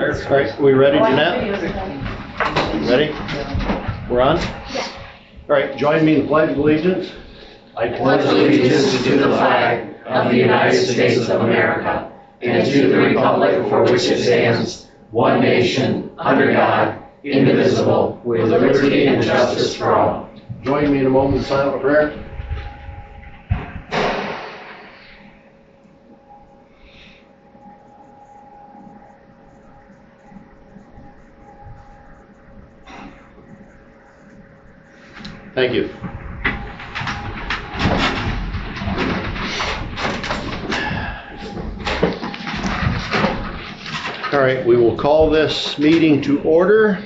All right, we ready, Jeanette? Ready? We're on? Yeah. All right, join me in the Pledge of Allegiance. I pledge allegiance to the flag of the United States of America and to the republic for which it stands, one nation, under God, indivisible, with liberty and justice for all. Join me in a moment of silent prayer. Thank you. All right, we will call this meeting to order.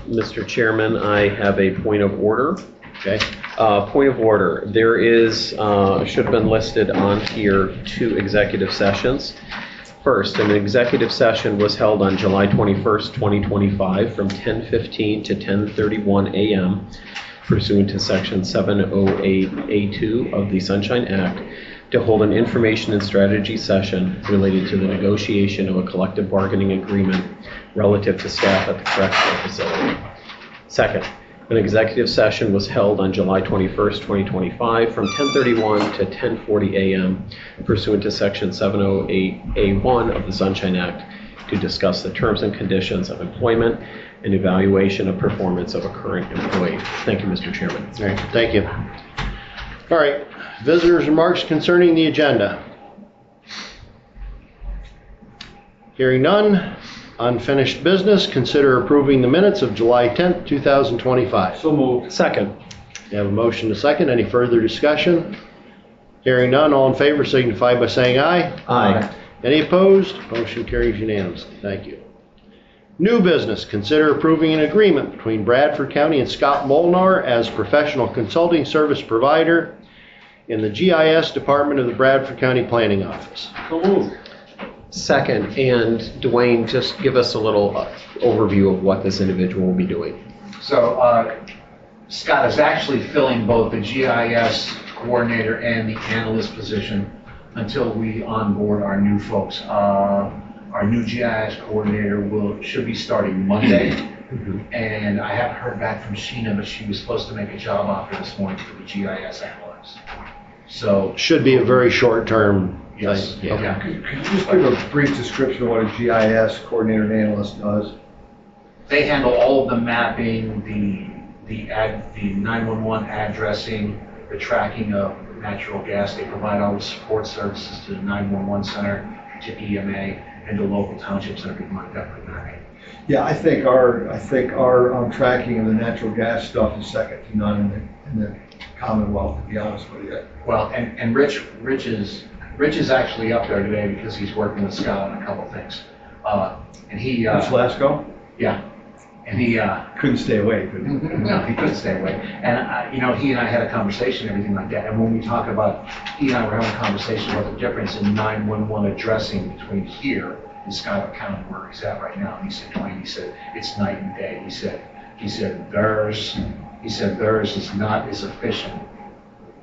Mr. Chairman, I have a point of order. Okay. Point of order. There is, should have been listed on here, 2 executive sessions. First, an executive session was held on July 21st, 2025 from 10:15 to 10:31 a.m. pursuant to Section 708A2 of the Sunshine Act to hold an information and strategy session related to the negotiation of a collective bargaining agreement relative to staff at the correctional facility. Second, an executive session was held on July 21st, 2025 from 10:31 to 10:40 a.m. pursuant to Section 708A1 of the Sunshine Act to discuss the terms and conditions of employment and evaluation of performance of a current employee. Thank you, Mr. Chairman. All right, thank you. All right, visitors' remarks concerning the agenda. Hearing none. Unfinished business, consider approving the minutes of July 10th, 2025. So moved. Second. You have a motion to second. Any further discussion? Hearing none, all in favor signify by saying aye. Aye. Any opposed? Motion carries unanimously. Thank you. New business, consider approving an agreement between Bradford County and Scott Molnar as professional consulting service provider in the GIS department of the Bradford County Planning Office. So moved. Second, and Duane, just give us a little overview of what this individual will be doing. So Scott is actually filling both the GIS coordinator and the analyst position until we onboard our new folks. Our new GIS coordinator should be starting Monday. And I haven't heard back from Sheena, but she was supposed to make a job offer this morning for the GIS analyst. So Should be a very short term. yes, thing. Okay. yeah. Could you just give a brief description of what a GIS coordinator and analyst does? They handle all of the mapping, the 911 addressing, the tracking of natural gas. They provide all the support services to the 911 center, to EMA, and to local townships and everything like that for mapping. Yeah, I think our tracking of the natural gas stuff is second to none in the Commonwealth, to be honest with you. Well, and Rich is actually up there today because he's working with Scott on a couple things. And he, Rich Lasko? yeah, and he, Couldn't stay away, could he? no, he couldn't stay away. And, he and I had a conversation and everything like that. And when we talk about, he and I were having a conversation about the difference in 911 addressing between here and Schuyler County, where he's at right now. And he said, Duane, he said, it's night and day. He said, theirs is not as efficient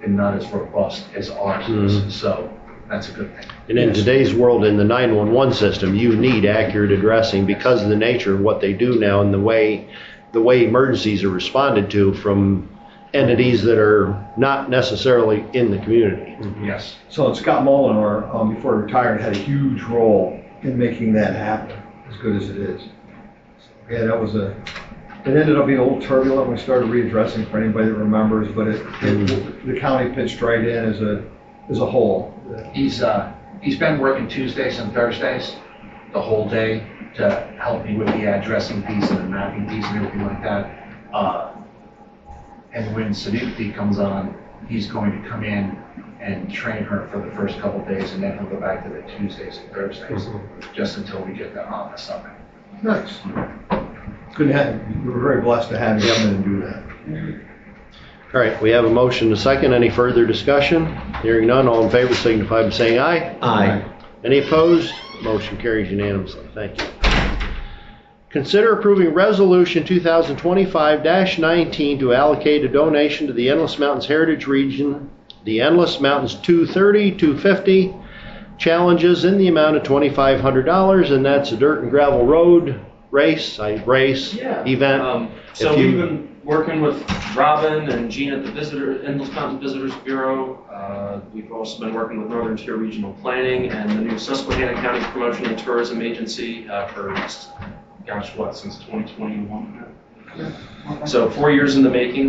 and not as robust as ours is. So that's a good thing. And in today's world, in the 911 system, you need accurate addressing because of the nature of what they do now and the way emergencies are responded to from entities that are not necessarily in the community. Yes. So Scott Molnar, before he retired, had a huge role in making that happen, as good as it is. Yeah, it ended up being a little turbulent when we started readdressing, for anybody that remembers, but the county pitched right in as a whole. He's been working Tuesdays and Thursdays the whole day to help me with the addressing piece and the mapping piece and everything like that. And when Sanupti comes on, he's going to come in and train her for the first couple of days, and then he'll go back to the Tuesdays and Thursdays, just until we get the office up. Nice. We were very blessed to have him come in and do that. All right, we have a motion to second. Any further discussion? Hearing none, all in favor signify by saying aye. Aye. Any opposed? Motion carries unanimously. Thank you. Consider approving Resolution 2025-19 to allocate a donation to the Endless Mountains Heritage Region, the Endless Mountains 230, 250, challenges in the amount of $2,500, and that's a dirt and gravel road race event. So If you- we've been working with Robin and Gene at the Endless Mountain Visitors Bureau. We've also been working with Northern Tier Regional Planning and the new Susquehanna County Promotion and Tourism Agency since 2021. So 4 years in the making.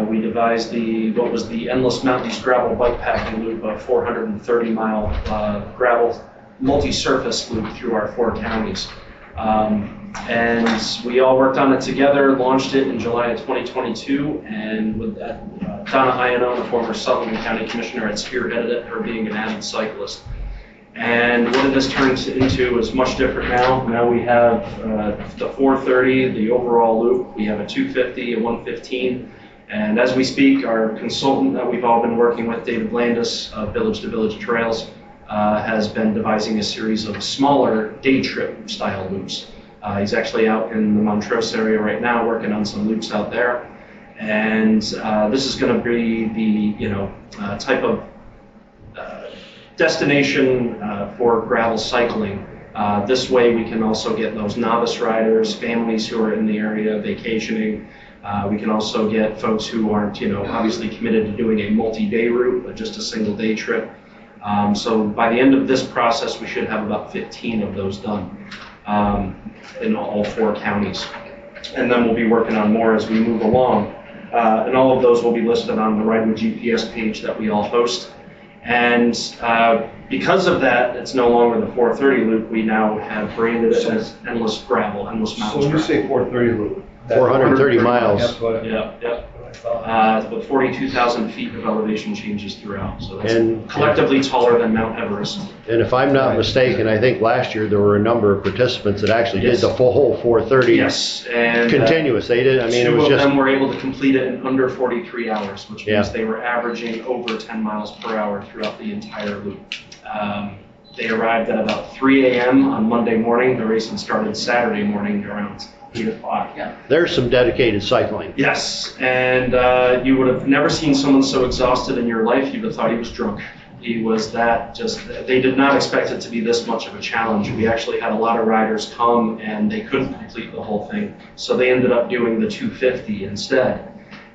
We devised what was the Endless Mountains gravel bike packing loop, a 430-mile gravel multi-surface loop through our 4 counties. And we all worked on it together, launched it in July of 2022, and with that, Donna Iannone, a former Sutherland County Commissioner, had spearheaded it, her being an avid cyclist. And what it has turned into is much different now. Now we have the 430, the overall loop. We have a 250, a 115. And as we speak, our consultant that we've all been working with, David Landis of Village to Village Trails, has been devising a series of smaller day trip style loops. He's actually out in the Montrose area right now working on some loops out there. And this is going to be the type of destination for gravel cycling. This way we can also get those novice riders, families who are in the area vacationing. We can also get folks who aren't obviously committed to doing a multi-day route, but just a single day trip. So by the end of this process, we should have about 15 of those done in all 4 counties. And then we'll be working on more as we move along. And all of those will be listed on the Ride with GPS page that we all host. And because of that, it's no longer the 430 loop. We now have branded it as Endless Gravel, Endless Mountains So when you Gravel. say 430 loop? that's 430 miles. That's what Yep. I thought. With 42,000 feet of elevation changes throughout. So that's And- collectively taller than Mount Everest. And if I'm not mistaken, I think last year there were a number of participants that actually did Yes. the full whole 430 Yes, and continuous. They did, I mean, it two was of just, them were able to complete it in under 43 hours, which means Yeah. they were averaging over 10 miles per hour throughout the entire loop. They arrived at about 3 a.m. on Monday morning. The racing started Saturday morning around 8 o'clock. there's some dedicated cycling. Yes, and you would have never seen someone so exhausted in your life. You'd have thought he was drunk. He was they did not expect it to be this much of a challenge. We actually had a lot of riders come and they couldn't complete the whole thing. So they ended up doing the 250 instead.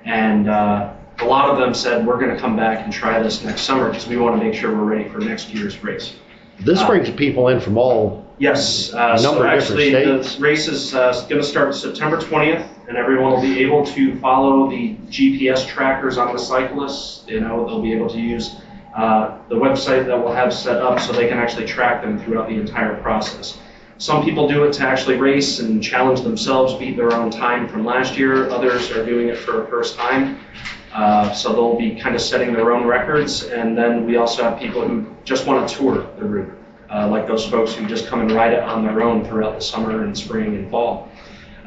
And a lot of them said, we're going to come back and try this next summer because we want to make sure we're ready for next year's race. This brings people in from all, Yes, number so of different actually states. the race is going to start September 20th, and everyone will be able to follow the GPS trackers on the cyclists. They'll be able to use the website that we'll have set up so they can actually track them throughout the entire process. Some people do it to actually race and challenge themselves, beat their own time from last year. Others are doing it for a first time. So they'll be kind of setting their own records. And then we also have people who just want to tour the route, like those folks who just come and ride it on their own throughout the summer and spring and fall.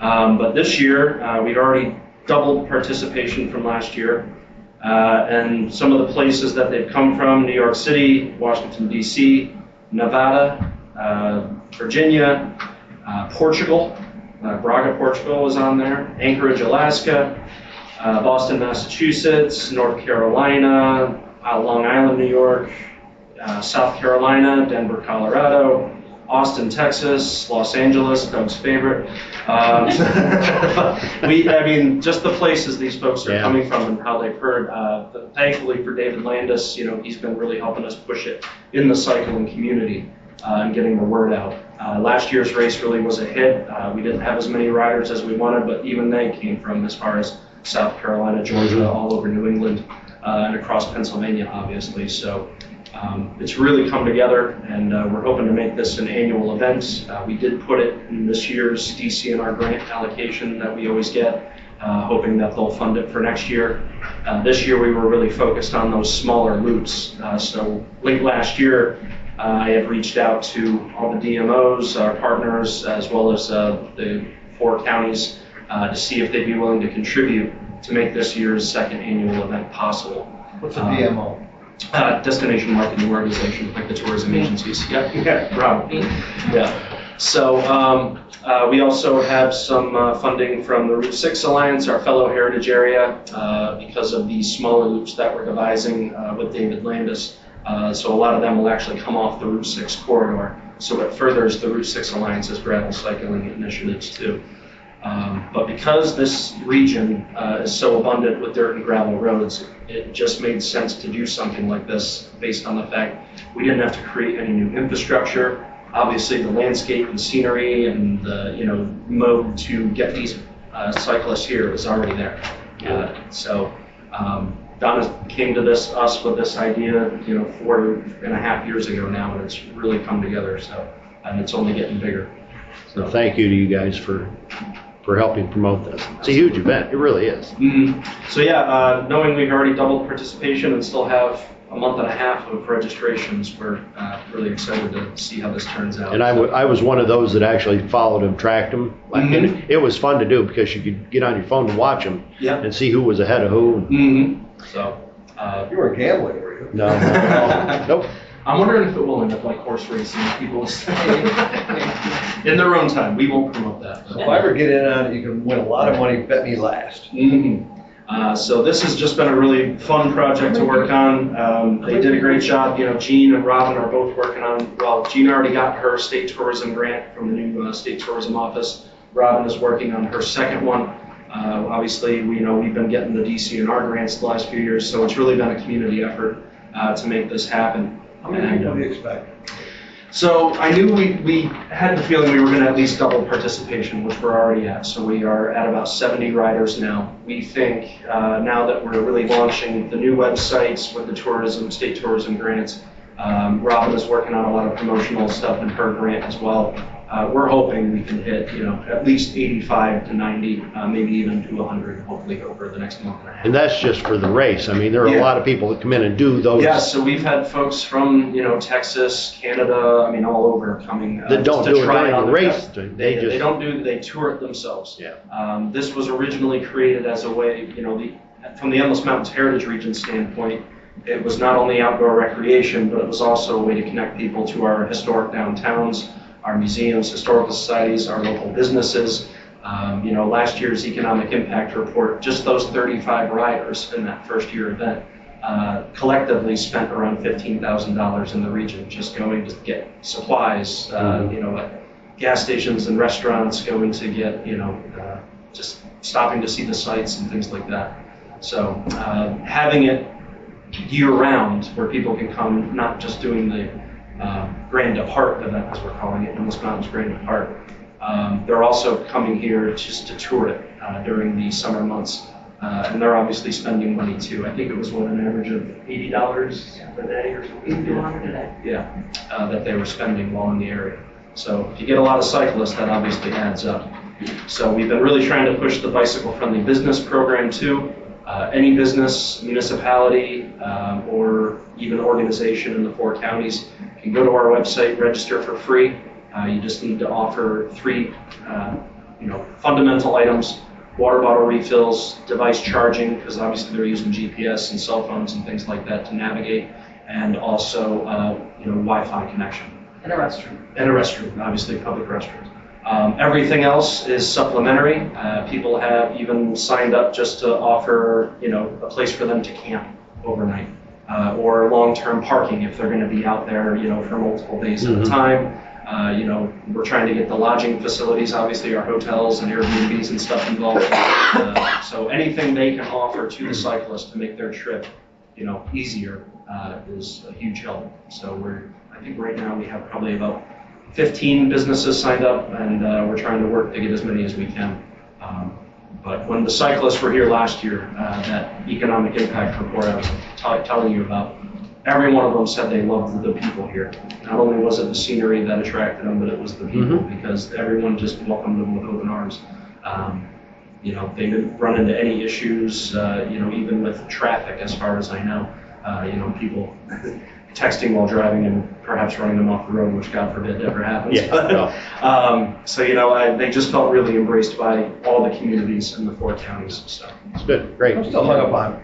But this year, we've already doubled participation from last year. And some of the places that they've come from: New York City, Washington, D.C., Nevada, Virginia, Portugal. Braga, Portugal is on there. Anchorage, Alaska. Boston, Massachusetts, North Carolina, Long Island, New York, South Carolina, Denver, Colorado, Austin, Texas, Los Angeles, Doug's favorite. Just the places these folks are coming from and how they've heard. But thankfully for David Landis, he's been really helping us push it in the cycling community and getting the word out. Last year's race really was a hit. We didn't have as many riders as we wanted, but even they came from as far as South Carolina, Georgia, all over New England, and across Pennsylvania, obviously. So it's really come together, and we're hoping to make this an annual event. We did put it in this year's DCNR grant allocation that we always get, hoping that they'll fund it for next year. This year we were really focused on those smaller loops. So late last year, I had reached out to all the DMOs, our partners, as well as the 4 counties, to see if they'd be willing to contribute to make this year's second annual event possible. What's a DMO? Destination marketing organization, like the tourism agencies. Yeah, probably. Yeah. So we also have some funding from the Route 6 Alliance, our fellow heritage area, because of these smaller loops that we're devising with David Landis. So a lot of them will actually come off the Route 6 corridor. So it furthers the Route 6 Alliance's gravel cycling initiatives too. But because this region is so abundant with dirt and gravel roads, it just made sense to do something like this based on the fact we didn't have to create any new infrastructure. Obviously, the landscape and scenery and the mode to get these cyclists here is already there. So Donna came to us with this idea, 4.5 years ago now, and it's really come together. So, and it's only getting bigger. So thank you to you guys for helping promote this. It's a huge event. It really is. Mm-hmm. So yeah, knowing we've already doubled participation and still have a month and a half of registrations, we're really excited to see how this turns out. And I was one of those that actually followed them, tracked them. Mm-hmm. And it was fun to do because you could get on your phone and watch them Yep. and see who was ahead of who. Mm-hmm. So You weren't gambling, were you? No. Nope. I'm wondering if it will end up like horse racing. People in their own time. We won't promote that. If I ever get in on it, you can win a lot of money, bet me last. Mm-hmm. So this has just been a really fun project to work on. They did a great job. Jean and Robin are both working on, well, Jean already got her state tourism grant from the new state tourism office. Robin is working on her second one. Obviously, we've been getting the DCNR grants the last few years, so it's really been a community effort to make this happen. How many people do you expect? So I knew we had the feeling we were going to at least double participation, which we're already at. So we are at about 70 riders now. We think now that we're really launching the new websites with the state tourism grants, Robin is working on a lot of promotional stuff in her grant as well. We're hoping we can hit, at least 85 to 90, maybe even to 100, hopefully over the next month and a half. And that's just for the race. I mean, there are a lot of people that come in and do those. Yeah, so we've had folks from, Texas, Canada, all over coming that don't to do it try during on the race. They tour it themselves. Yeah. This was originally created as a way, from the Endless Mountains Heritage Region standpoint, it was not only outdoor recreation, but it was also a way to connect people to our historic downtowns, our museums, historical societies, our local businesses. Last year's economic impact report, just those 35 riders in that first year event collectively spent around $15,000 in the region, just going to get supplies, at gas stations and restaurants, going to get, just stopping to see the sights and things like that. So having it year-round where people can come, not just doing the Grand Depart event, as we're calling it, Endless Mountains Grand Depart. They're also coming here just to tour it during the summer months. And they're obviously spending money too. I think it was an average of $80 a day or something. $200 a day. Yeah, that they were spending while in the area. So if you get a lot of cyclists, that obviously adds up. So we've been really trying to push the bicycle-friendly business program too. Any business, municipality, or even organization in the 4 counties can go to our website, register for free. You just need to offer 3, fundamental items: water bottle refills, device charging, because obviously they're using GPS and cell phones and things like that to navigate, and also, Wi-Fi connection. And a restroom. And a restroom, obviously public restrooms. Everything else is supplementary. People have even signed up just to offer, a place for them to camp overnight, or long-term parking if they're going to be out there, for multiple days at a time. We're trying to get the lodging facilities, obviously our hotels and Airbnbs and stuff involved. So anything they can offer to the cyclist to make their trip, easier is a huge help. So I think right now we have probably about 15 businesses signed up, and we're trying to work to get as many as we can. But when the cyclists were here last year, that economic impact report I was telling you about, every one of them said they loved the people here. Not only was it the scenery that attracted them, but it was the people, because everyone just welcomed them with open arms. They didn't run into any issues, even with traffic, as far as I know. People texting while driving and perhaps running them off the road, which God forbid ever happens. They just felt really embraced by all the communities in the 4 counties. So it's good, great. I'm still hung up on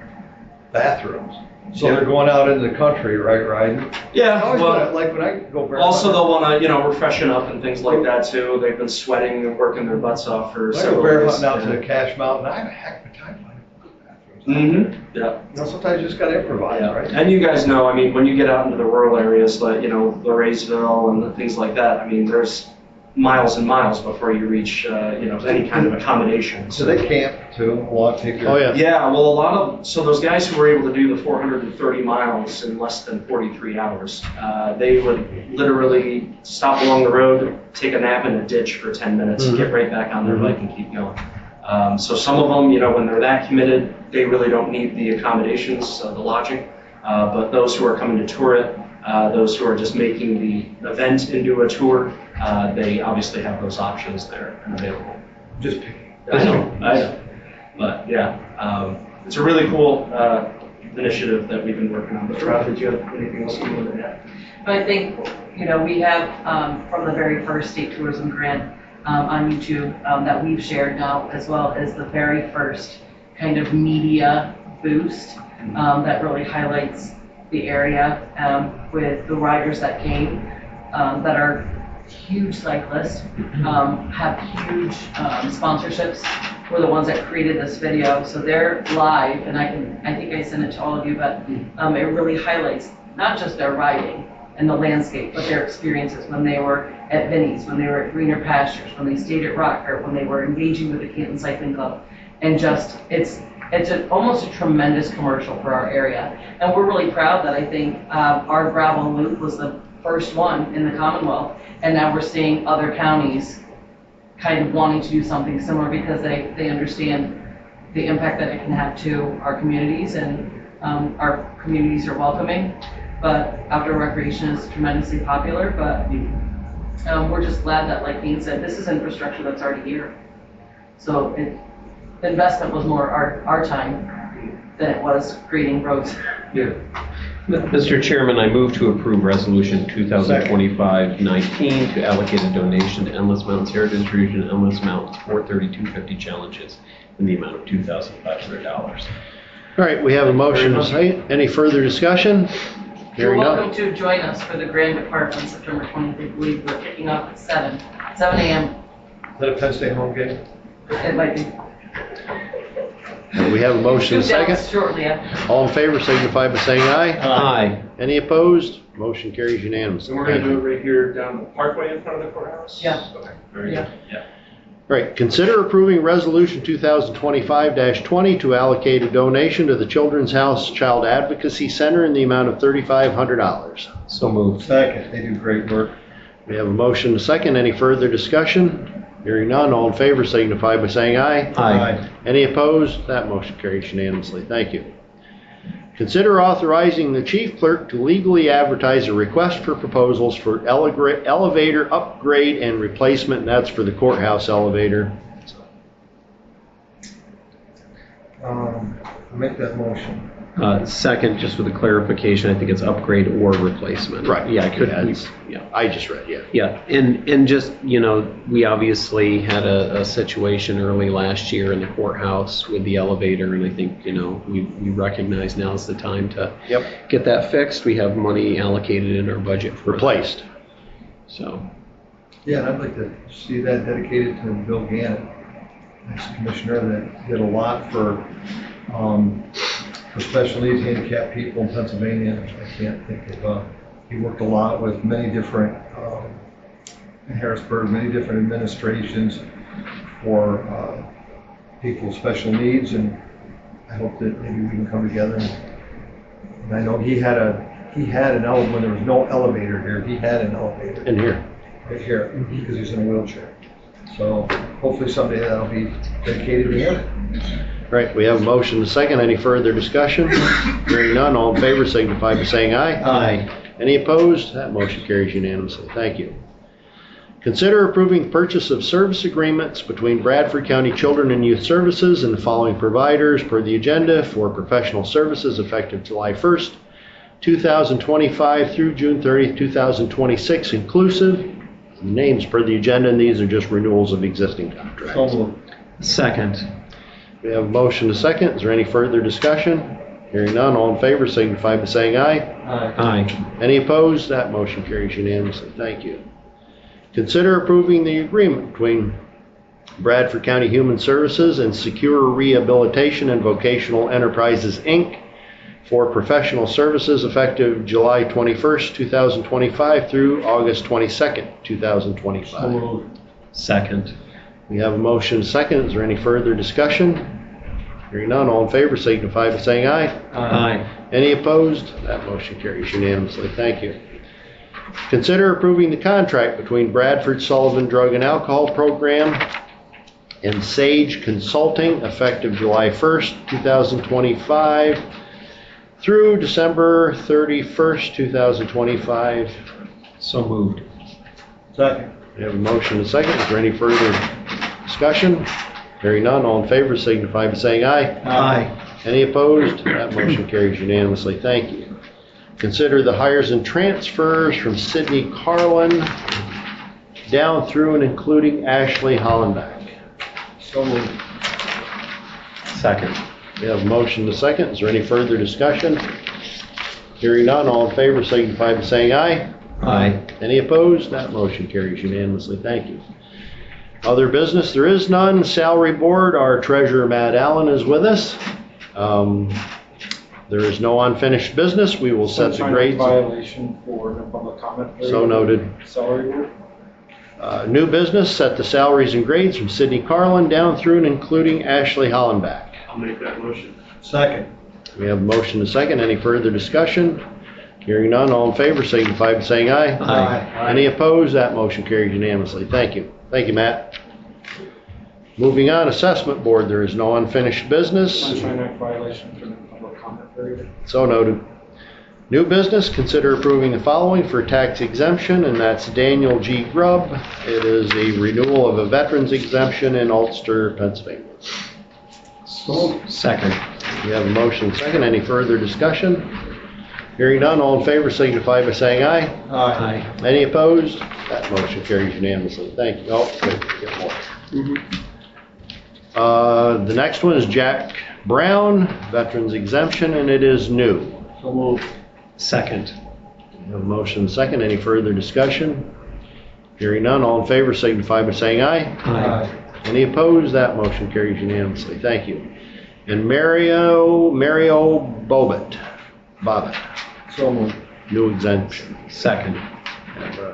bathrooms. So they're going out into the country, right? Yeah, Well, like when I go barefoot. Also they'll want to, refreshen up and things like that too. They've been sweating and working their butts off for When I several go days. barefooting out to the Cache Mountain, I have a heck of a time finding good bathrooms. Mm-hmm, yeah. You know, sometimes you just gotta improvise, Yeah, right? and you guys know, I mean, when you get out into the rural areas, like, you know, Lareysville and things like that, I mean, there's miles and miles before you reach, you know, any kind of accommodation. So they camp too, a lot, take their. Oh, yeah. Yeah, well, a lot of, so those guys who were able to do the 430 miles in less than 43 hours, they would literally stop along the road, take a nap in a ditch for 10 minutes, Mhm. get right back on their bike and keep going. So some of them, you know, when they're that committed, they really don't need the accommodations, the lodging. But those who are coming to tour it, those who are just making the event into a tour, they obviously have those options there and available. Just picking. I know. But yeah, it's a really cool initiative that we've been working on. But Rob, did you have anything else you wanted to add? I think, you know, we have from the very first state tourism grant on YouTube that we've shared now, as well as the very first kind of media boost that really highlights the area with the riders that came that are huge cyclists, have huge sponsorships. We're the ones that created this video, so they're live, and I think I sent it to all of you, but it really highlights not just their riding and the landscape, but their experiences when they were at Vinnie's, when they were at Greener Pastures, when they stayed at Rocker, when they were engaging with the Canton Cycling Club, and just it's almost a tremendous commercial for our area, and we're really proud that I think our gravel loop was the first one in the Commonwealth, and now we're seeing other counties kind of wanting to do something similar because they understand the impact that it can have to our communities, and our communities are welcoming. But outdoor recreation is tremendously popular, but we're just glad that, like Dean said, this is infrastructure that's already here. So the investment was more our time than it was creating roads. Yeah. Mr. Chairman, I move to approve Resolution 2025-19 to allocate a donation to Endless Mountains Heritage Region Endless Mountains 43250 challenges in the amount of $2,500. All right, we have a motion to say. Any further discussion? You're Hearing welcome none. to join us for the Grand Depart on September 20th. I believe we're kicking off at 7 a.m. Is that a Penn State home game? It might be. We have a motion to Due dates second. shortly after. All in favor signify by saying aye. Aye. Any opposed? Motion carries unanimously. And we're going to do it right here down the parkway in front of the courthouse? Yeah. Okay, very Yeah. good. Yeah. Right, consider approving Resolution 2025-20 to allocate a donation to the Children's House Child Advocacy Center in the amount of $3,500. So moved. Second, they do great work. We have a motion to second. Any further discussion? Hearing none, all in favor signify by saying aye. Aye. Any opposed? That motion carries unanimously. Thank you. Consider authorizing the chief clerk to legally advertise a request for proposals for elevator upgrade and replacement, and that's for the courthouse elevator. Make that motion. Second, just with a clarification, I think it's upgrade or replacement. Right. Yeah, I could, Yeah, it's- yeah. I just read, yeah. Yeah, and just, you know, we obviously had a situation early last year in the courthouse with the elevator, and I think, you know, we recognize now's the time to Yep. get that fixed. We have money allocated in our budget for that. Replaced. So, Yeah, and I'd like to see that dedicated to Bill Gannett, ex-commissioner that did a lot for special needs handicapped people in Pennsylvania. I can't think of, he worked a lot with many different, in Harrisburg, many different administrations for people with special needs, and I hope that maybe we can come together. And I know he had an elevator, when there was no elevator here, he had an elevator In here. right here, because he's in a wheelchair. So hopefully someday that'll be dedicated to him. Right, we have a motion to second. Any further discussion? Hearing none, all in favor signify by saying aye. Aye. Any opposed? That motion carries unanimously. Thank you. Consider approving the purchase of service agreements between Bradford County Children and Youth Services and the following providers per the agenda for professional services effective July 1st, 2025 through June 30th, 2026 inclusive. Names per the agenda, and these are just renewals of existing contracts. So moved. second. We have a motion to second. Is there any further discussion? Hearing none, all in favor signify by saying aye. Aye. Any opposed? That motion carries unanimously. Thank you. Consider approving the agreement between Bradford County Human Services, and Secure Rehabilitation and Vocational Enterprises, Inc. for professional services effective July 21st, 2025 through August 22nd, 2025. Second. We have a motion second. Is there any further discussion? Hearing none, all in favor signify by saying aye. Aye. Any opposed? That motion carries unanimously. Thank you. Consider approving the contract between Bradford Sullivan Drug and Alcohol Program and Sage Consulting effective July 1st, 2025 through December 31st, 2025. So moved. Second. We have a motion and a second. Is there any further discussion? Hearing none, all in favor signify by saying aye. Aye. Any opposed? That motion carries unanimously. Thank you. Consider the hires and transfers from Sydney Carlin down through and including Ashley Hollenbach. So moved. Second. We have a motion and a second. Is there any further discussion? Hearing none, all in favor signify by saying aye. Aye. Any opposed? That motion carries unanimously. Thank you. Other business, there is none. Salary Board, our treasurer Matt Allen is with us. There is no unfinished business. We will set the grades. Violation for no public comment. So noted. Salary board. New business, set the salaries and grades from Sydney Carlin down through and including Ashley Hollenbach. I'll make that motion. Second. We have a motion and a second. Any further discussion? Hearing none, all in favor signify by saying aye. Aye. Any opposed? That motion carries unanimously. Thank you. Thank you, Matt. Moving on, Assessment Board, there is no unfinished business. Sunshine Act violation for no public comment period. So noted. New business, consider approving the following for tax exemption, and that's Daniel G. Grubb. It is a renewal of a veteran's exemption in Ulster, Pennsylvania. Second. We have a motion second. Any further discussion? Hearing none, all in favor signify by saying aye. Aye. Any opposed? That motion carries unanimously. Thank you. Oh, good. Get more. The next one is Jack Brown, veterans exemption, and it is new. So moved. Second. We have a motion second. Any further discussion? Hearing none, all in favor signify by saying aye. Aye. Any opposed? That motion carries unanimously. Thank you. And Mario Bobbitt. So moved. New exemption. Second.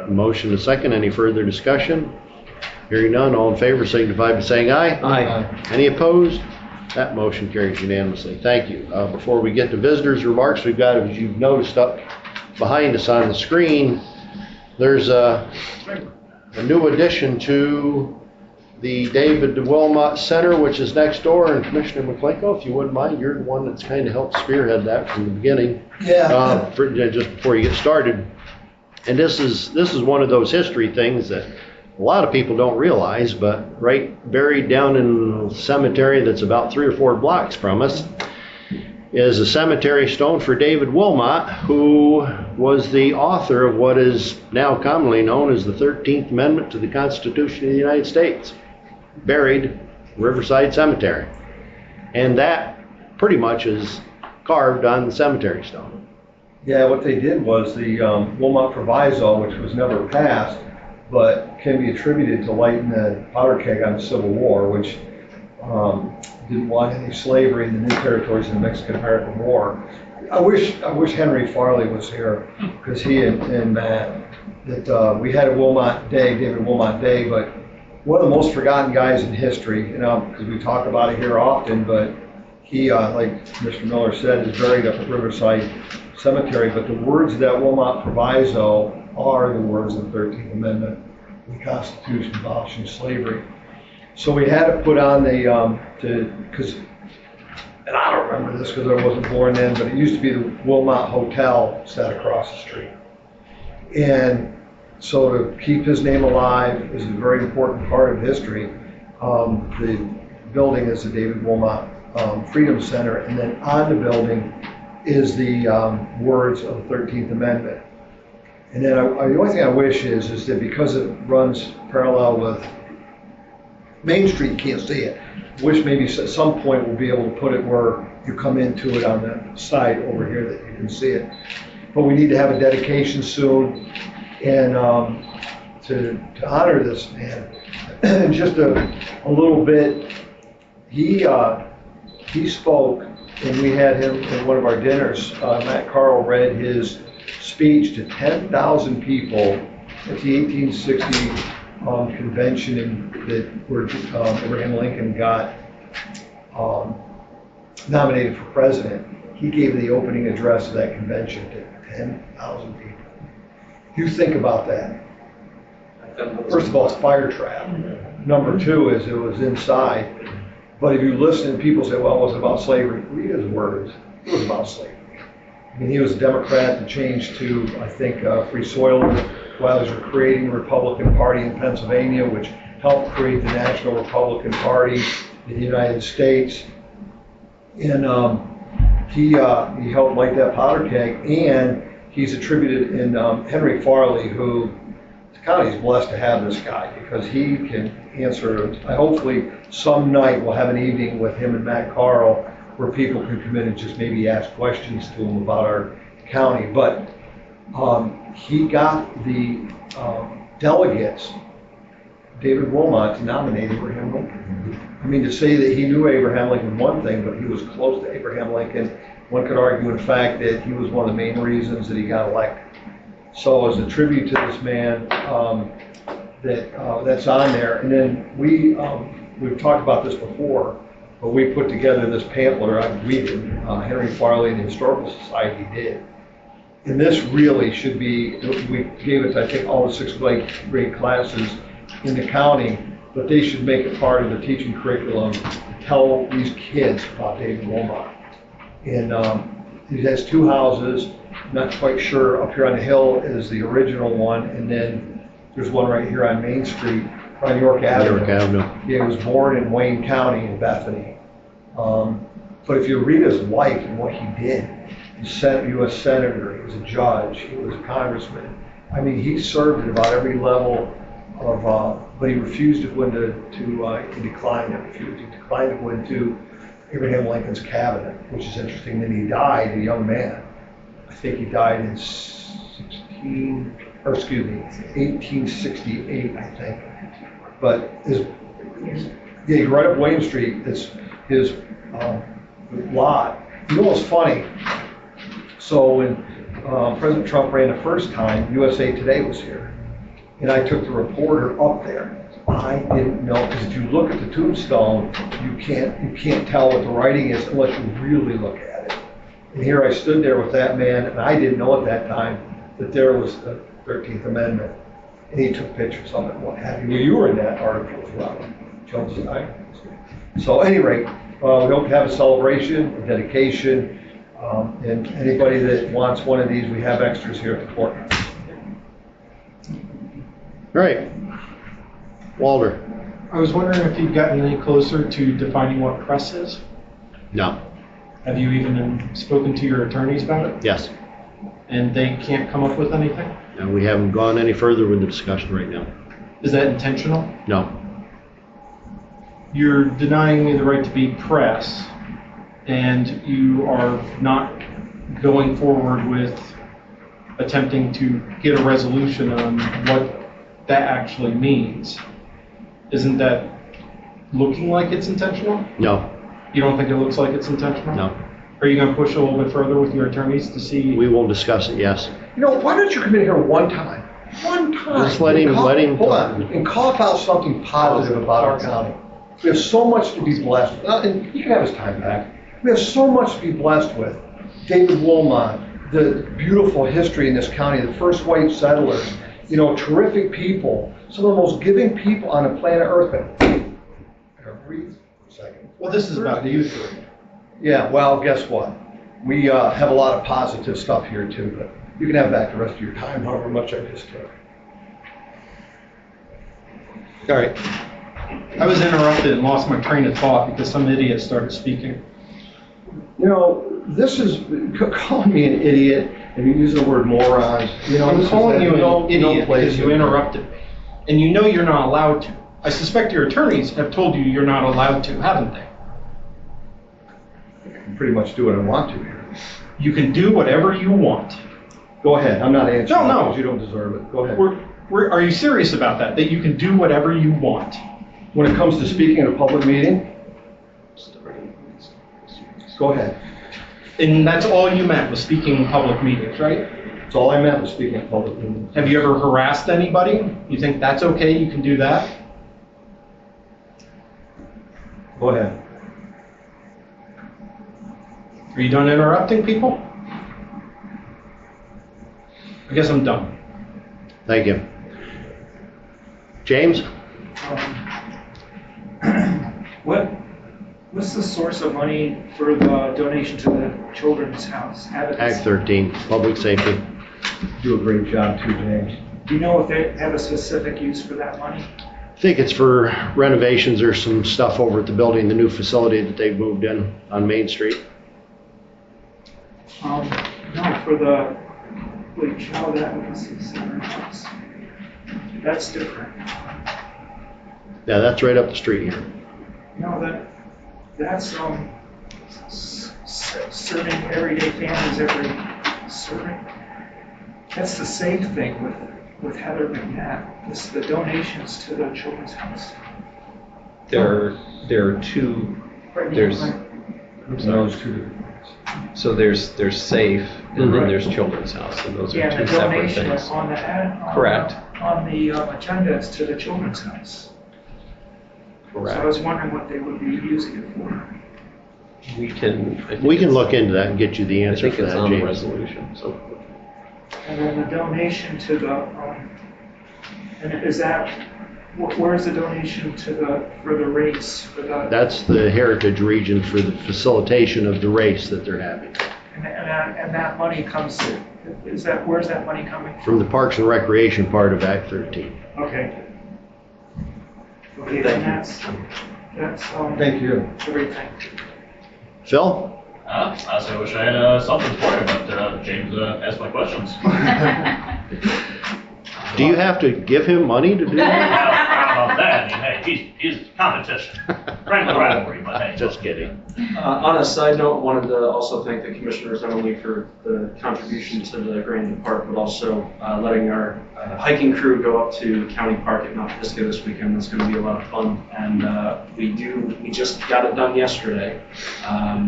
Motion to second. Any further discussion? Hearing none, all in favor signify by saying aye. Aye. Any opposed? That motion carries unanimously. Thank you. Before we get to visitors' remarks, we've got, as you've noticed up behind us on the screen, there's a new addition to the David Wilmont Center, which is next door. And Commissioner McLinko, if you wouldn't mind, you're the one that's kind of helped spearhead that from the beginning. Yeah. Just before you get started. And this is one of those history things that a lot of people don't realize, but right buried down in a cemetery that's about 3 or 4 blocks from us is a cemetery stone for David Wilmont, who was the author of what is now commonly known as the 13th Amendment to the Constitution of the United States, buried Riverside Cemetery. And that pretty much is carved on the cemetery stone. Yeah, what they did was the Wilmont Proviso, which was never passed, but can be attributed to lighting the powder keg on the Civil War, which didn't want any slavery in the new territories in the Mexican-American War. I wish Henry Farley was here, because he and Matt, that we had a Wilmot Day, David Wilmot Day, but one of the most forgotten guys in history, because we talk about it here often, but he, like Mr. Miller said, is buried up at Riverside Cemetery, but the words of that Wilmot Proviso are the words of the 13th Amendment, the Constitution abolishing slavery. So we had to put on the, and I don't remember this because I wasn't born then, but it used to be the Wilmot Hotel sat across the street. And so to keep his name alive is a very important part of history. The building is the David Wilmot Freedom Center, and then on the building is the words of the 13th Amendment. And then the only thing I wish is that because it runs parallel with Main Street, you can't see it. Wish maybe at some point we'll be able to put it where you come into it on the side over here that you can see it. But we need to have a dedication soon, and to honor this man, just a little bit, he spoke, and we had him at one of our dinners. Matt Carl read his speech to 10,000 people at the 1860 convention where Abraham Lincoln got nominated for president. He gave the opening address of that convention to 10,000 people. You think about that. First of all, it's fire trap. Number two is it was inside. But if you listen, people say, well, it was about slavery. Read his words. It was about slavery. I mean, he was a Democrat that changed to, I think, Free Soiler while he was creating the Republican Party in Pennsylvania, which helped create the National Republican Party in the United States. And he helped light that powder keg, and he's attributed in Henry Farley, who the county's blessed to have this guy because he can answer. Hopefully, some night we'll have an evening with him and Matt Carl where people can come in and just maybe ask questions to him about our county. But he got the delegates, David Wilmont, to nominate Abraham Lincoln. I mean, to say that he knew Abraham Lincoln, one thing, but he was close to Abraham Lincoln. One could argue, in fact, that he was one of the main reasons that he got elected. So as a tribute to this man, that's on there. And then we've talked about this before, but we put together this pamphlet, or we did, Henry Farley and the Historical Society did. And this really should be, we gave it to, I think, all the sixth grade classes in the county, but they should make it part of the teaching curriculum to tell these kids about David Wilmont. And it has two houses, not quite sure, up here on the hill is the original one, and then there's one right here on Main Street, on York Avenue. York Avenue. He was born in Wayne County in Bethany. But if you read his life and what he did, he's a U.S. Senator, he was a judge, he was a congressman. I mean, he served at about every level of, but he refused to go into, he declined to go into Abraham Lincoln's cabinet, which is interesting. Then he died, a young man. I think he died in 1868, I think. But he grew right up Wayne Street. It's his lot. You know what's funny? So when President Trump ran the first time, USA Today was here. And I took the reporter up there. I didn't know, because if you look at the tombstone, you can't tell what the writing is unless you really look at it. And here I stood there with that man, and I didn't know at that time that there was the 13th Amendment. And he took pictures of it and what have you. Well, you were in that article with Robert Jones and I. So at any rate, we hope to have a celebration, a dedication, and anybody that wants one of these, we have extras here at the courthouse. Right. Walter? I was wondering if you've gotten any closer to defining what press is? No. Have you even spoken to your attorneys about it? Yes. And they can't come up with anything? And we haven't gone any further with the discussion right now. Is that intentional? No. You're denying me the right to be press, and you are not going forward with attempting to get a resolution on what that actually means. Isn't that looking like it's intentional? No. You don't think it looks like it's intentional? No. Are you going to push a little bit further with your attorneys to see? We will discuss it, yes. You know, why don't you come in here one time? One time. Just let him Hold talk. on, and cough out something positive about our county. We have so much to be blessed with. And you can have his time back. We have so much to be blessed with. David Wilmont, the beautiful history in this county, the first white settlers, you know, terrific people, some of the most giving people on the planet Earth. But breathe for a second. Well, this is about you three. Yeah, well, guess what? We have a lot of positive stuff here too, but you can have back the rest of your time, however much I just took. All right. I was interrupted and lost my train of thought because some idiot started speaking. You know, this is calling me an idiot, and you're using the word morons. You know, I'm calling you an idiot place because you interrupted me. And you know you're not allowed to. I suspect your attorneys have told you you're not allowed to, haven't they? I can pretty much do what I want to here. You can do whatever you want. Go ahead. I'm not answering No. because you don't deserve it. Go ahead. Are you serious about that? That you can do whatever you want? when it comes to speaking in a public meeting, go ahead. And that's all you meant, was speaking in public meetings, right? That's all I meant was speaking in public meetings. Have you ever harassed anybody? You think that's okay, you can do that? Go ahead. Are you done interrupting people? I guess I'm done. Thank you. James? What's the source of money for the donation to the children's house? Act 13, public safety. Do a great job too, James. Do you know if they have a specific use for that money? I think it's for renovations. There's some stuff over at the building, the new facility that they've moved in on Main Street. No, for the child advocacy center house. That's different. Yeah, that's right up the street here. No, that's serving everyday families serving. That's the same thing with Heather McNabb. It's the donations to the children's house. There are two, there's, Those two. so there's safe, and then there's children's house, and those are Yeah, two the separate donation things. on the Correct. on the agenda is to the children's house. So I Correct. was wondering what they would be using it for. We can, I think We can it's- look into that and get you the I answer think for it's that, on the James. resolution, so. And then the donation to the, and is that, where's the donation for the race, for the, That's the Heritage Region for the facilitation of the race that they're having. and that money comes, where's that money coming from? From the Parks and Recreation part of Act 13. Okay. Okay, then that's Thank you. everything. Phil? Honestly, I wish I had something for you, but James asked my questions. Do you have to give him money to do that? I don't know about that. I mean, hey, he's competition. Frank rivalry, but hey. Just kidding. On a side note, wanted to also thank the commissioners not only for the contribution to the Grand Park, but also letting our hiking crew go up to County Park at Mount Pisgah this weekend. That's going to be a lot of fun. And we just got it done yesterday.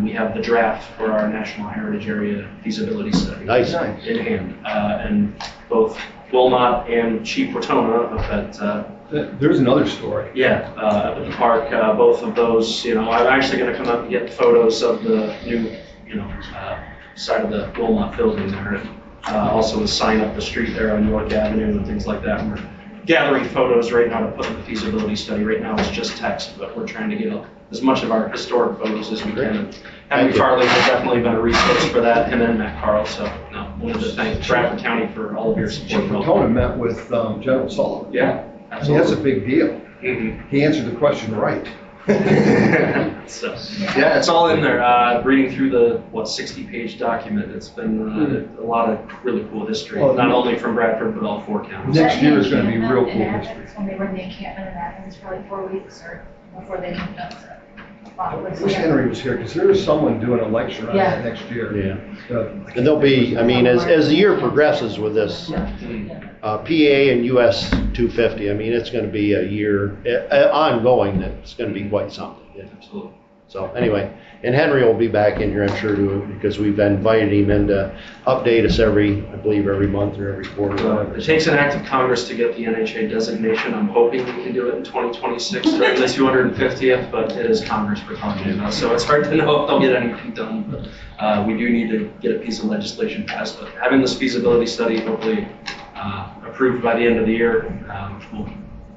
We have the draft for our National Heritage Area feasibility study Nice. in hand. And both Wilmont and Chief Watona up at There's another story. at the park, both of those, I'm actually gonna come up and get photos of the new, side of the Wilmot building there. Also a sign up the street there on York Avenue and things like that. And we're gathering photos right now to put in the feasibility study. Right now it's just text, but we're trying to get as much of our historic photos as we can. Henry Thank you. Farley has definitely been a resource for that, him and Matt Carl, so, no, wanted to thank Bradford County for all of your Chief support. Watona met with General Sullivan. Yeah, I mean, that's a absolutely. big deal. He answered the question right. So, yeah, it's all in there. Reading through the 60-page document, it's been a lot of really cool history, Well, not only from Bradford but all four counties. Next year is gonna be real cool In history. Athens, when they were in the encampment in Athens for like 4 weeks or before they moved up to. I wish Henry was here, because there is someone doing a lecture on that Yeah. next year. Yeah. Uh, And there'll be, as the year progresses with this, PA and US 250, it's going to be a year ongoing that's going to be quite something. Yeah. Absolutely. So anyway, and Henry will be back in here, I'm sure, because we've invited him in to update us every month or every quarter. It takes an act of Congress to get the NHA designation. I'm hoping we can do it in 2026 during the 250th, but it is Congress we're talking about, so it's hard to know if they'll get anything done. But we do need to get a piece of legislation passed. But having this feasibility study hopefully approved by the end of the year, we'll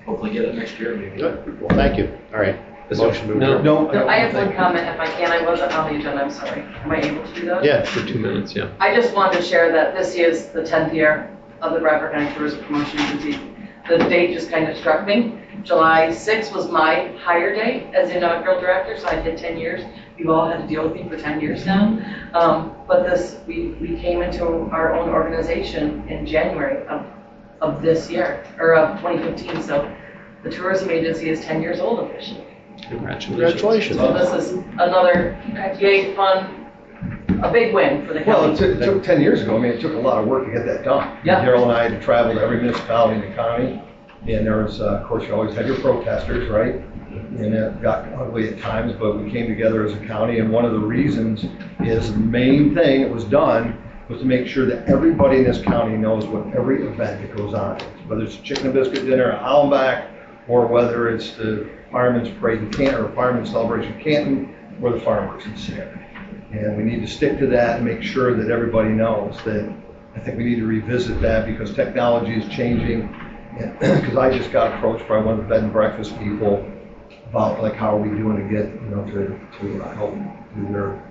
hopefully get it next year maybe. Good. Well, thank you. All right. Motion to adjourn. No, I have one think- comment if I can. I wasn't on the agenda, I'm sorry. Am I able to do that? Yeah. For 2 minutes, yeah. I just wanted to share that this is the 10th year of the Bradford County Tourism Promotion Agency. The date just kind of struck me. July 6th was my hire day as the inaugural director, so I did 10 years. You've all had to deal with me for 10 years now. But we came into our own organization in January of this year, or of 2015. So the tourism agency is 10 years old officially. Congratulations. So this is another yay fun, a big win for the Well, county. it took 10 years ago, it took a lot of work to get that done. Yeah. Darrell and I had to travel to every municipality in the county, and there was, of course, you always have your protesters, right? And it got ugly at times, but we came together as a county, and one of the reasons is the main thing that was done was to make sure that everybody in this county knows what every event that goes on is. Whether it's a chicken and biscuit dinner at Hollenbach, or whether it's the Fireman's Parade in Canton, or Fireman's Celebration in Canton, or the fireworks in Sarah. And we need to stick to that and make sure that everybody knows that. I think we need to revisit that because technology is changing. Because I just got approached by one of the bed and breakfast people about like how are we doing to get, to help do their,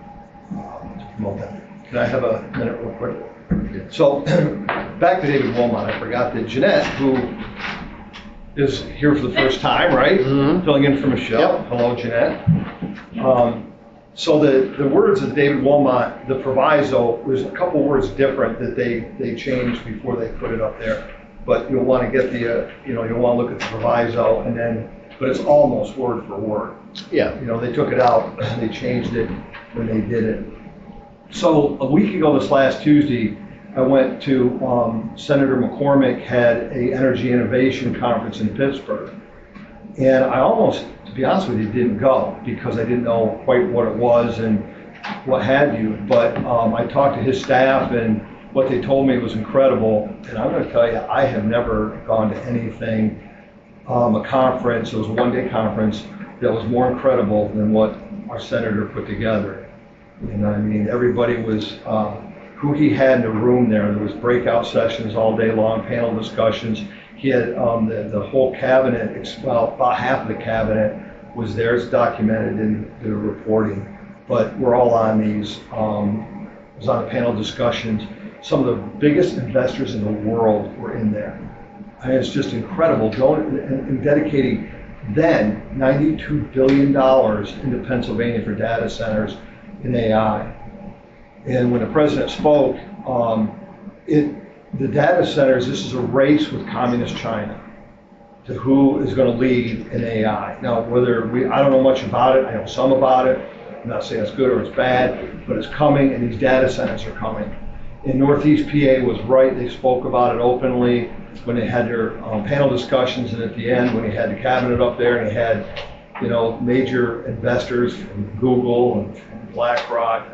to promote that. Can I have a minute real quick? So back to David Wilmont, I forgot that Jeanette, who is here for the first time, right? Mm-hmm. Filling in for Michelle. Yep. Hello, Jeanette. So the words of David Wilmont, the proviso, there's a couple words different that they changed before they put it up there. But you'll want to get the, you'll want to look at the proviso and then, but it's almost word for word. Yeah. They took it out, they changed it when they did it. So a week ago this last Tuesday, I went to, Senator McCormick had a energy innovation conference in Pittsburgh. And I almost, to be honest with you, didn't go because I didn't know quite what it was and what have you. But I talked to his staff and what they told me was incredible. And I'm going to tell you, I have never gone to anything, a conference, it was a one-day conference, that was more incredible than what our senator put together. And I mean, everybody was, who he had in the room there. There was breakout sessions all day long, panel discussions. He had the whole cabinet, well, about half of the cabinet was there. It's documented in the reporting. But we're all on these, it was on the panel discussions. Some of the biggest investors in the world were in there. I mean, it's just incredible. Going and dedicating then $92 billion into Pennsylvania for data centers in AI. And when the president spoke, the data centers, this is a race with communist China to who is going to lead in AI. Now, I don't know much about it. I know some about it. I'm not saying it's good or it's bad, but it's coming, and these data centers are coming. In Northeast PA was right. They spoke about it openly when they had their panel discussions, and at the end, when he had the cabinet up there, and he had, major investors from Google and from BlackRock,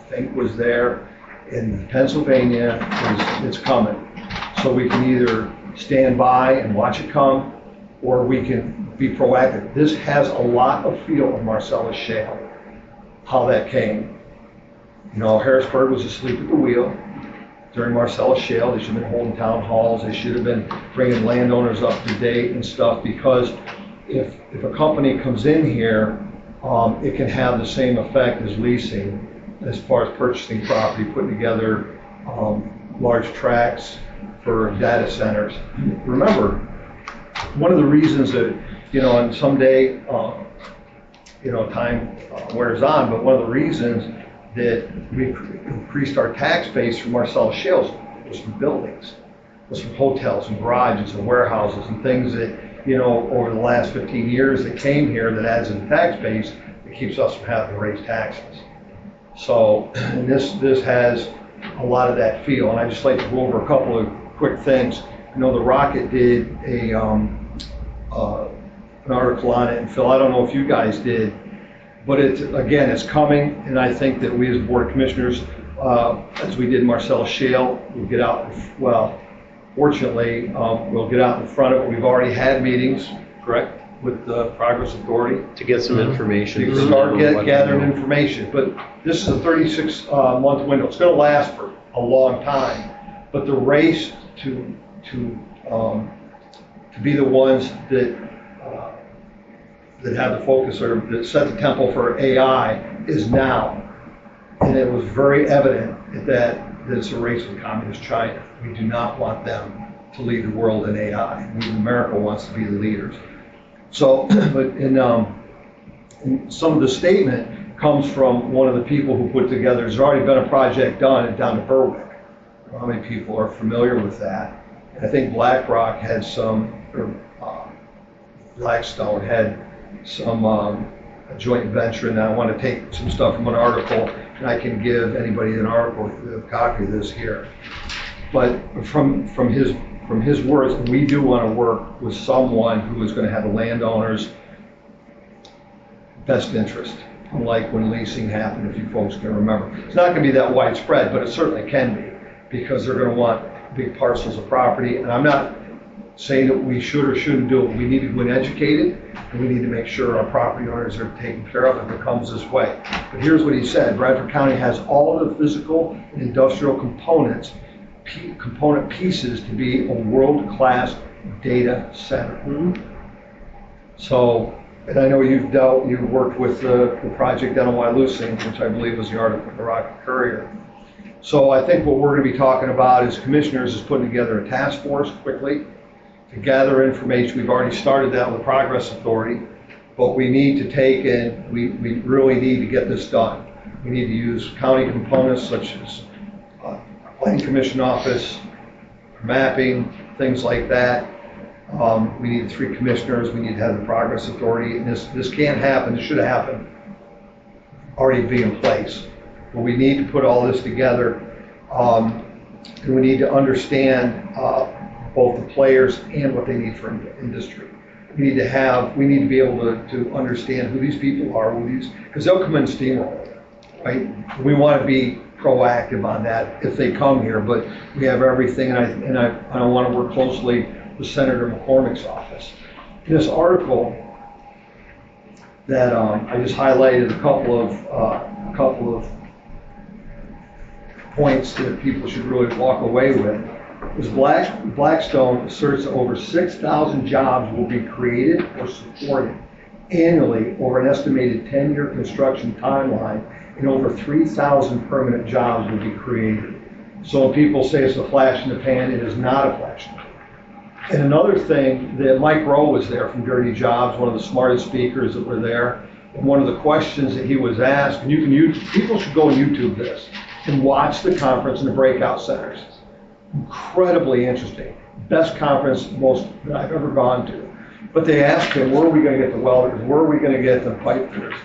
Think was there. In Pennsylvania, it's coming. So we can either stand by and watch it come, or we can be proactive. This has a lot of feel of Marcellus Shale, how that came. Harrisburg was asleep at the wheel during Marcellus Shale. They should have been holding town halls. They should have been bringing landowners up to date and stuff, because if a company comes in here, it can have the same effect as leasing as far as purchasing property, putting together large tracts for data centers. Remember, one of the reasons that, and someday, time wears on, but one of the reasons that we increased our tax base from Marcellus Shales was from buildings, was from hotels and garages and warehouses and things that, over the last 15 years that came here that adds to the tax base that keeps us from having to raise taxes. So, and this has a lot of that feel, and I just like to go over a couple of quick things. The Rocket did an article on it, and Phil, I don't know if you guys did, but it's coming, and I think that we as Board of Commissioners, as we did Marcellus Shale, we'll get out, fortunately, we'll get out in front of it. We've already had meetings, correct, with the Progress Authority. To get some information. To start gathering information. But this is a 36-month window. It's going to last for a long time. But the race to be the ones that have the focus or that set the tempo for AI is now. And it was very evident that it's a race with communist China. We do not want them to lead the world in AI. America wants to be the leaders. So, but in some of the statement comes from one of the people who put together, there's already been a project done down to Berwick. How many people are familiar with that? I think BlackRock had Blackstone had some a joint venture, and I want to take some stuff from an article, and I can give anybody an article, a copy of this here. But from his words, we do want to work with someone who is going to have the landowners best interest, unlike when leasing happened, if you folks can remember. It's not going to be that widespread, but it certainly can be, because they're going to want big parcels of property. And I'm not saying that we should or shouldn't do it. We need to go and educate it, and we need to make sure our property owners are taken care of if it comes this way. But here's what he said: Bradford County has all the physical and industrial component pieces to be a world-class data center. So, and I know you've worked with the project down in Wyalusing, which I believe was the article in the Rocket-Courier. So I think what we're going to be talking about as commissioners is putting together a task force quickly to gather information. We've already started that with Progress Authority, but we need to take and we really need to get this done. We need to use county components such as Planning Commission office, mapping, things like that. We need 3 commissioners. We need to have the Progress Authority. And this can't happen. This should have happened, already be in place. But we need to put all this together. And we need to understand both the players and what they need for industry. We need to be able to understand who these people are, because they'll come in steamroll, right? We want to be proactive on that if they come here, but we have everything, and I want to work closely with Senator McCormick's office. In this article that I just highlighted a couple of points that people should really walk away with. Is Blackstone asserts that over 6,000 jobs will be created or supported annually over an estimated 10-year construction timeline, and over 3,000 permanent jobs will be created. So when people say it's a flash in the pan, it is not a flash in the pan. And another thing, that Mike Rowe was there from Dirty Jobs, one of the smartest speakers that were there, and one of the questions that he was asked, and people should go and YouTube this and watch the conference in the breakout centers. Incredibly interesting. Best conference that I've ever gone to. But they asked him, where are we going to get the welders? Where are we going to get the pipe fitters?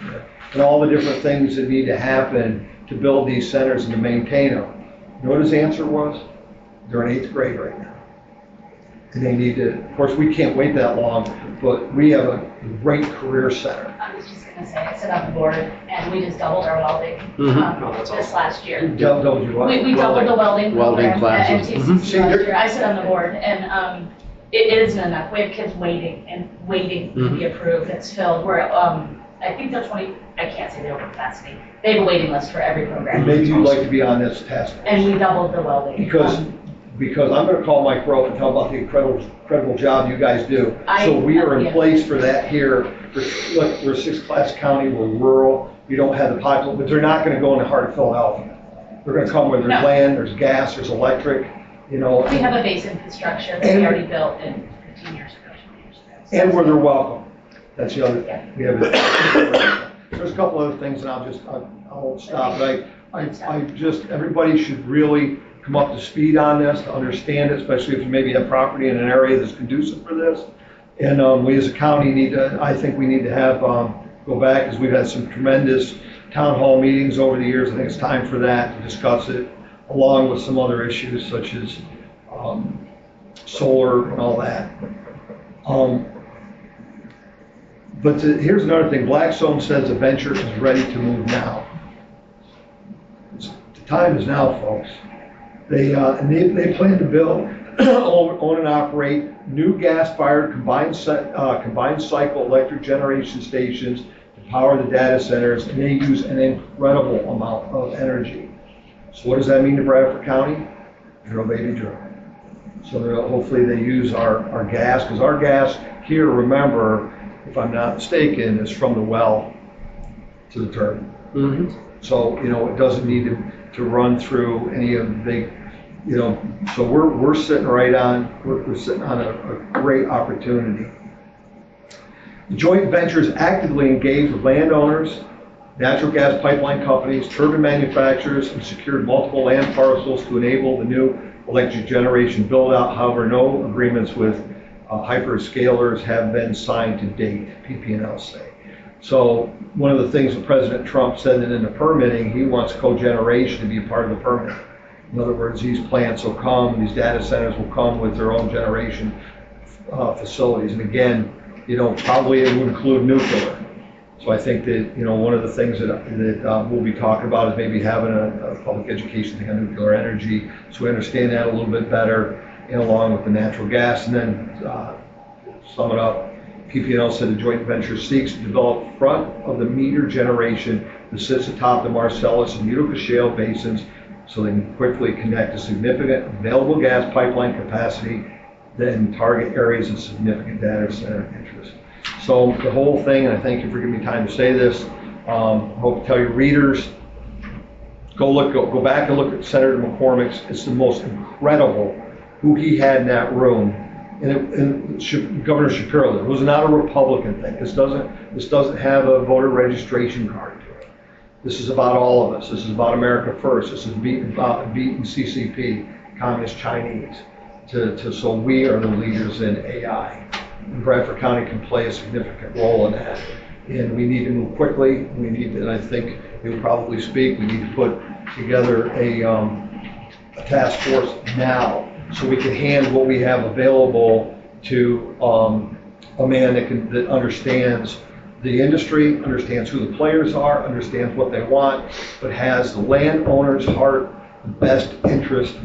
And all the different things that need to happen to build these centers and to maintain them. You know what his answer was? They're in 8th grade right now. And they need to, of course, we can't wait that long, but we have a great career center. I was just going to say, I sit on the board and we just doubled our welding this last year. Doubled you what? We doubled the welding program at classes. MTCC last year. I sit on the board, and it isn't enough. We have kids waiting to be approved. It's filled. We're I think they're 20. I can't say they're over capacity. They have a waiting list for every program. And maybe you'd like to be on this task force. And we doubled the welding. Because I'm going to call Mike Rowe and tell about the incredible job you guys do. So we are in place for that here. We're a 6th-class county. We're rural. We don't have the population, but they're not going to go in the heart of Philadelphia. They're going to come where there's land, there's gas, there's electric. You know. We have a base infrastructure that we already built in 15 years ago, 20 years ago. So and where they're welcome. That's the other thing. We have there's a couple other things, and I'll stop. But everybody should really come up to speed on this, to understand it, especially if you maybe have property in an area that's conducive for this. And we as a county I think we need to have, go back, because we've had some tremendous town hall meetings over the years. I think it's time for that, to discuss it, along with some other issues such as solar and all that. But here's another thing. Blackstone says the venture is ready to move now. The time is now, folks. They plan to build, own and operate new gas-fired combined cycle electric generation stations to power the data centers, and they use an incredible amount of energy. So what does that mean to Bradford County? Zero, baby, zero. So hopefully they use our gas, because our gas here, remember, if I'm not mistaken, is from the well to the turbine. So, it doesn't need to run through any of the big, so we're sitting we're sitting on a great opportunity. The joint venture is actively engaged with landowners, natural gas pipeline companies, turbine manufacturers, and secured multiple land parcels to enable the new electric generation build out. However, no agreements with hyperscalers have been signed to date, PP&L say. So one of the things that President Trump said that in the permitting, he wants cogeneration to be a part of the permit. In other words, these plants will come, these data centers will come with their own generation facilities. And again, probably it would include nuclear. So I think that, one of the things that we'll be talking about is maybe having a public education thing on nuclear energy, so we understand that a little bit better, and along with the natural gas. And then, sum it up, PP&L said the joint venture seeks to develop front-of-the-meter generation that sits atop the Marcellus and Utica shale basins so they can quickly connect to significant available gas pipeline capacity then target areas of significant data center interest. So the whole thing, and I thank you for giving me time to say this, I hope to tell your readers, go back and look at Senator McCormick's. It's the most incredible who he had in that room. And Governor Shapiro, it was not a Republican thing. This doesn't have a voter registration card to it. This is about all of us. This is about America first. This is about beating CCP, Communist Chinese. So we are the leaders in AI. And Bradford County can play a significant role in that. And we need to move quickly. And I think you'll probably speak, we need to put together a task force now so we can hand what we have available to a man that understands the industry, understands who the players are, understands what they want, but has the landowner's heart, the best interest,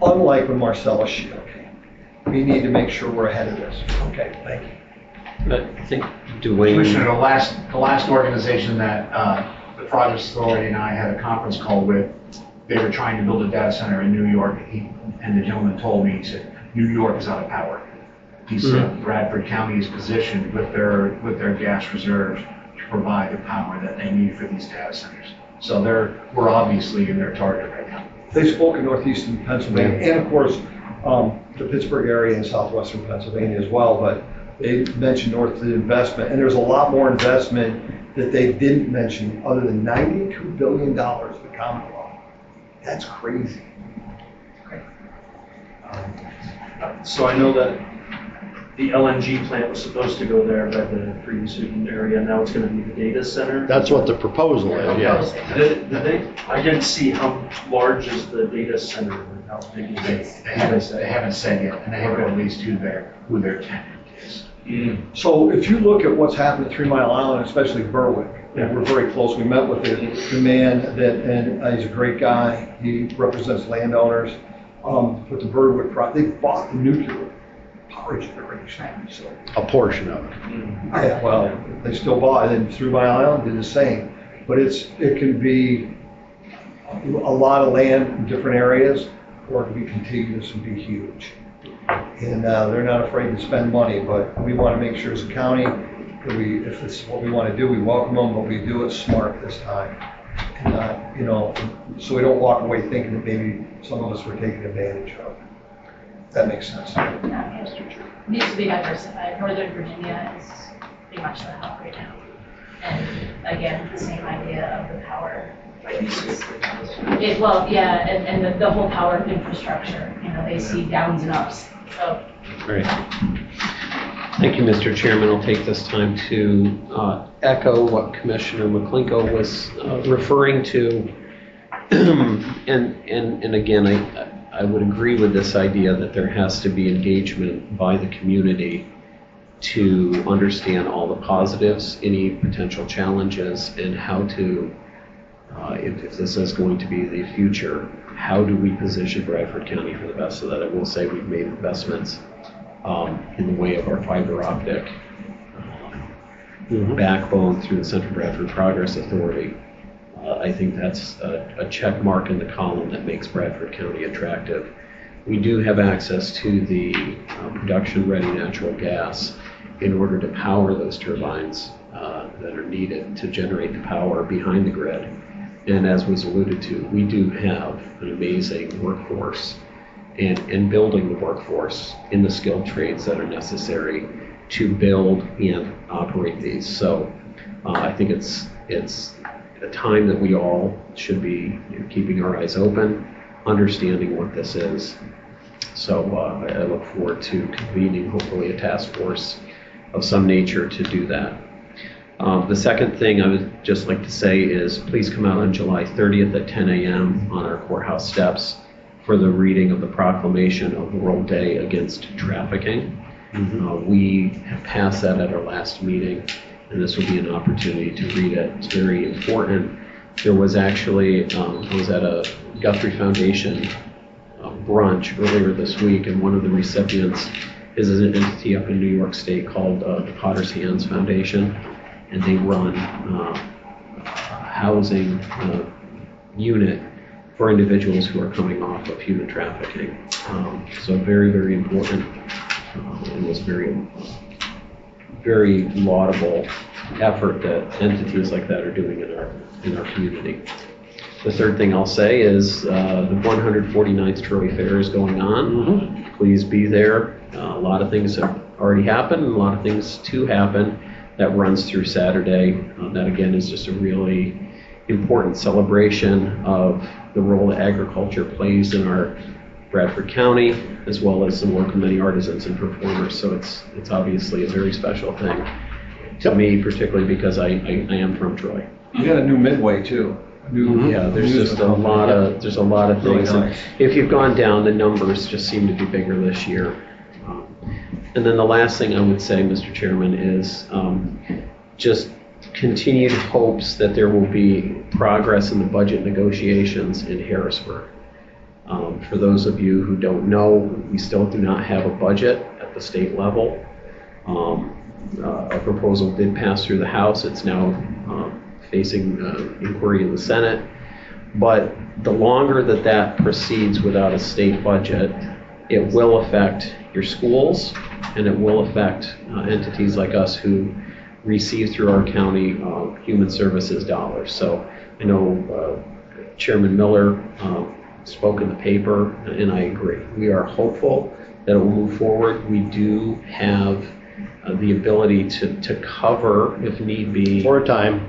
unlike when Marcellus Shale came. We need to make sure we're ahead of this. Okay, thank you. I think Duane. Commissioner, the last organization that the Project Authority and I had a conference call with, they were trying to build a data center in New York, and the gentleman told me, he said, New York is out of power. He said Bradford County is positioned with their gas reserves to provide the power that they need for these data centers. So we're obviously in their target right now. They spoke in northeastern Pennsylvania, and of course, the Pittsburgh area and southwestern Pennsylvania as well, but they mentioned north of the investment, and there's a lot more investment that they didn't mention other than $92 billion for the Commonwealth. That's crazy. So I know that the LNG plant was supposed to go there by the previously area, now it's going to be the data center. That's what the proposal is, yes. I didn't see how large is the data center, how big is it? They haven't said yet, and they haven't released who their tenant is. So if you look at what's happened at 3 Mile Island, especially Berwick, and we're very close, we met with the man and he's a great guy, he represents landowners, with the Berwick project, they bought the nuclear power generation. So, A portion of it. yeah, well, they still bought it, and 3 Mile Island did the same. But it can be a lot of land in different areas, or it can be contiguous and be huge. And they're not afraid to spend money, but we want to make sure as a county, that if it's what we want to do, we welcome them, but we do it smart this time. And so we don't walk away thinking that maybe some of us were taken advantage of. That makes sense. It needs to be diversified. Northern Virginia is pretty much the hub right now. And again, the same idea of the power. And the whole power infrastructure, they see downs and ups. So. Great. Thank you, Mr. Chairman. I'll take this time to echo what Commissioner McLinko was referring to. and again, I would agree with this idea that there has to be engagement by the community to understand all the positives, any potential challenges, and how to, if this is going to be the future, how do we position Bradford County for the best? So that I will say we've made investments in the way of our fiber optic backbone through the Central Bradford Progress Authority. I think that's a check mark in the column that makes Bradford County attractive. We do have access to the production-ready natural gas in order to power those turbines that are needed to generate the power behind the grid. And as was alluded to, we do have an amazing workforce and building the workforce in the skilled trades that are necessary to build and operate these. So I think it's a time that we all should be keeping our eyes open, understanding what this is. So I look forward to convening hopefully a task force of some nature to do that. The second thing I would just like to say is please come out on July 30th at 10 a.m. on our courthouse steps for the reading of the proclamation of World Day Against Trafficking. We have passed that at our last meeting, and this will be an opportunity to read it. It's very important. There was actually, I was at a Guthrie Foundation brunch earlier this week, and one of the recipients is an entity up in New York State called the Potter's Hands Foundation, and they run a housing unit for individuals who are coming off of human trafficking. So very, very important, and was very laudable effort that entities like that are doing in our community. The third thing I'll say is the 149th Trophy Fair is going on. Please be there. A lot of things have already happened, and a lot of things to happen. That runs through Saturday. That again is just a really important celebration of the role that agriculture plays in our Bradford County, as well as some local many artisans and performers. So it's obviously a very special thing to me, particularly because I am from Troy. You got a new Midway too. Yeah, there's just a lot of things. Really nice. And if you've gone down, the numbers just seem to be bigger this year. And then the last thing I would say, Mr. Chairman, is just continued hopes that there will be progress in the budget negotiations in Harrisburg. For those of you who don't know, we still do not have a budget at the state level. A proposal did pass through the House. It's now facing inquiry in the Senate. But the longer that proceeds without a state budget, it will affect your schools, and it will affect entities like us who receive through our county human services dollars. So I know Chairman Miller spoke in the paper, and I agree. We are hopeful that it will move forward. We do have the ability to cover, if need be, For a time.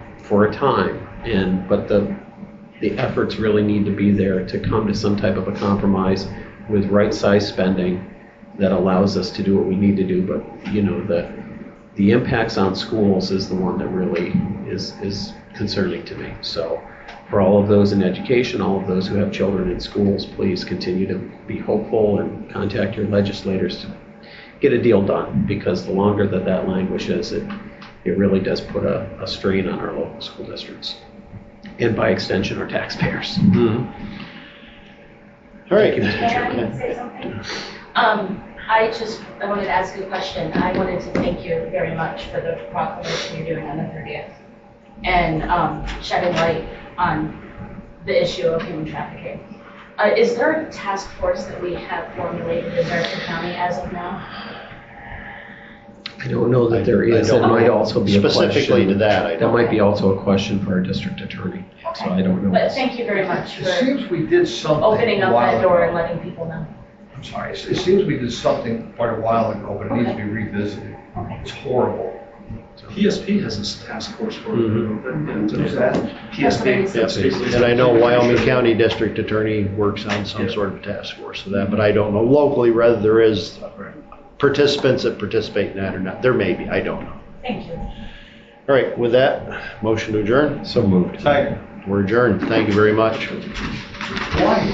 But the efforts really need to be there to come to some type of a compromise with right-sized spending that allows us to do what we need to do. But the impacts on schools is the one that really is concerning to me. So for all of those in education, all of those who have children in schools, please continue to be hopeful and contact your legislators to get a deal done, because the longer that languishes, it really does put a strain on our local school districts, and by extension, our taxpayers. All right. Can I say something? I wanted to ask you a question. I wanted to thank you very much for the proclamation you're doing on the 30th, and shedding light on the issue of human trafficking. Is there a task force that we have formulated in Bradford County as of now? I don't know that there is. It might also be a question. Specifically to that, That might be also a question for our district attorney. So I don't know. But thank you very much It for seems we did something opening a up while that door ago. and letting people know. I'm sorry, it seems we did something quite a while ago, but it needs to be revisited. Okay. It's horrible. PSP has this task force for Who's that? PSP. Yep. And I know Wyoming County District Attorney works on some sort of task force for that, but I don't know locally whether there is participants that participate in that or not. There may be, I don't know. Thank you. All right, with that, motion to adjourn? So moved. We're adjourned. Thank you very much. Why?